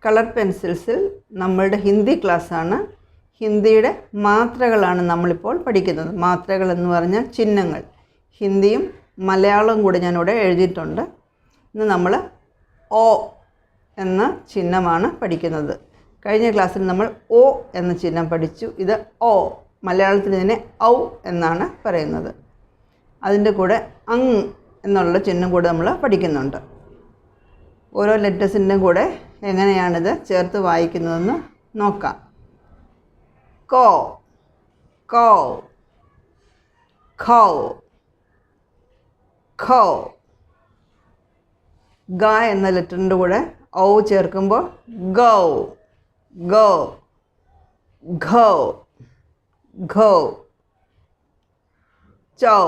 Colour പെൻസിൽസിൽ നമ്മളുടെ ഹിന്ദി ക്ലാസ്സാണ്. ഹിന്ദിയുടെ മാത്രകളാണ് നമ്മളിപ്പോൾ പഠിക്കുന്നത്. മാത്രകൾ എന്ന് പറഞ്ഞാൽ ചിഹ്നങ്ങൾ. ഹിന്ദിയും മലയാളവും കൂടി ഞാനിവിടെ എഴുതിയിട്ടുണ്ട്. ഇന്ന് നമ്മൾ ഓ എന്ന ചിഹ്നമാണ് പഠിക്കുന്നത്. കഴിഞ്ഞ ക്ലാസ്സിൽ നമ്മൾ ഓ എന്ന ചിഹ്നം പഠിച്ചു. ഇത് ഓ, മലയാളത്തിൽ ഇതിനെ ഔ എന്നാണ് പറയുന്നത്. അതിൻ്റെ കൂടെ അങ് എന്നുള്ള ചിഹ്നം കൂടെ നമ്മൾ പഠിക്കുന്നുണ്ട്. ഓരോ ലെറ്റേഴ്സിൻ്റെയും കൂടെ എങ്ങനെയാണിത് ചേർത്ത് വായിക്കുന്നതെന്ന് നോക്കാം. കോ, കോ, ഖൗ, ഖോ. ഗ എന്ന ലെറ്ററിൻ്റെ കൂടെ ഔ ചേർക്കുമ്പോൾ ഗൗ, ഗോ, ഘോ, ഘോ. ചൗ,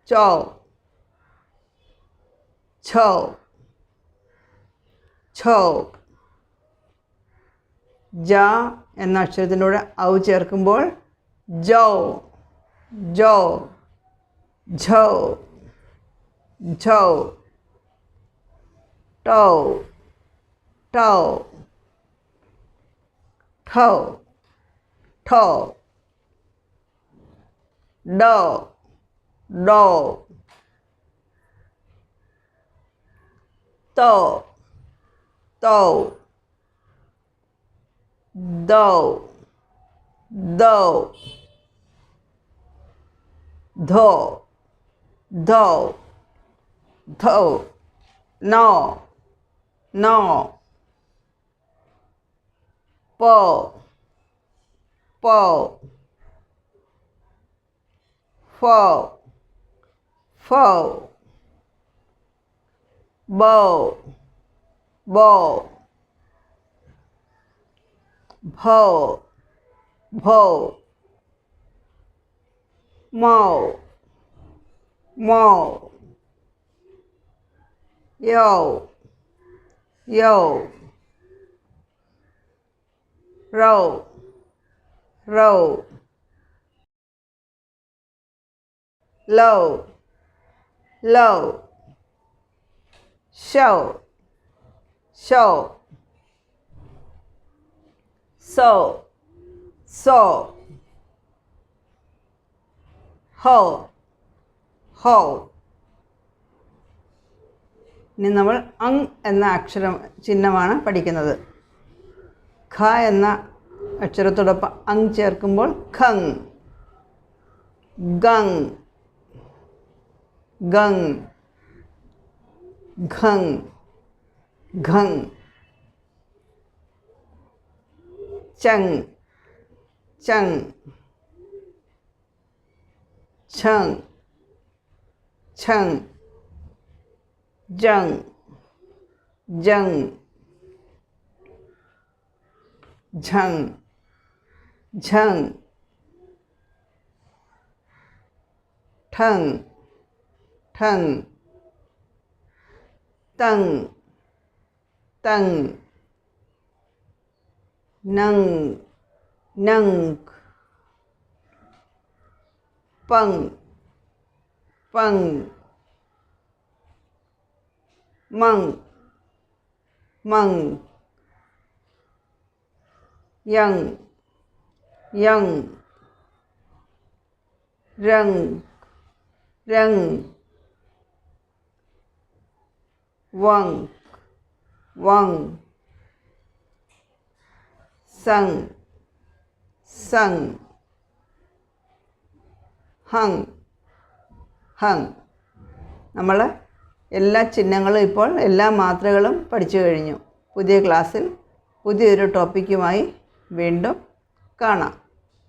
ചൗ, ഛൗ, ഛൗ. ജ എന്ന അക്ഷരത്തിൻ്റെ കൂടെ ഔ ചേർക്കുമ്പോൾ ജൗ, ജൗ, ഝൗ, ഝൗ. Tau, tau, ഠൗ, ഠൗ. ഡോ, ഡോ. തോ, തൗ, ദൗ, ദൗ. ധോ, ധൗ, ധൗ. നോ, നോ. പോ, പോ. ഫോ, ഫോ. ബോ, ബോ. ഭോ, ഭോ. മൗ, മൗ. യോ, യോ. റൗ, റൗ. ലൗ, ലൗ. ഷൗ, ഷൗ. സോ, സോ. ഹോ, ഹോ. ഇനി നമ്മൾ അങ് എന്ന അക്ഷരം ചിഹ്നമാണ് പഠിക്കുന്നത്. ഖ എന്ന അക്ഷരത്തോടൊപ്പം അങ് ചേർക്കുമ്പോൾ ഖങ്, ഗങ്, ഗങ്, ഘങ്, ഘങ്. ചങ്, ചങ്, ഛങ്, ഛങ്. ജങ്, ജങ്, ഝങ്, ഝങ്. ഠങ്, ഠങ്. തങ്, തങ്. നങ്, നങ്. പങ്, പങ്. മങ്, മങ്. യങ്, യങ്. രങ്, രങ്. വങ്, വങ്. സങ്, സങ്. ഹങ്, ഹങ്. നമ്മൾ എല്ലാ ചിഹ്നങ്ങളും ഇപ്പോൾ എല്ലാ മാത്രകളും പഠിച്ചു കഴിഞ്ഞു. പുതിയ ക്ലാസ്സിൽ പുതിയൊരു ടോപ്പിക്കുമായി വീണ്ടും കാണാം.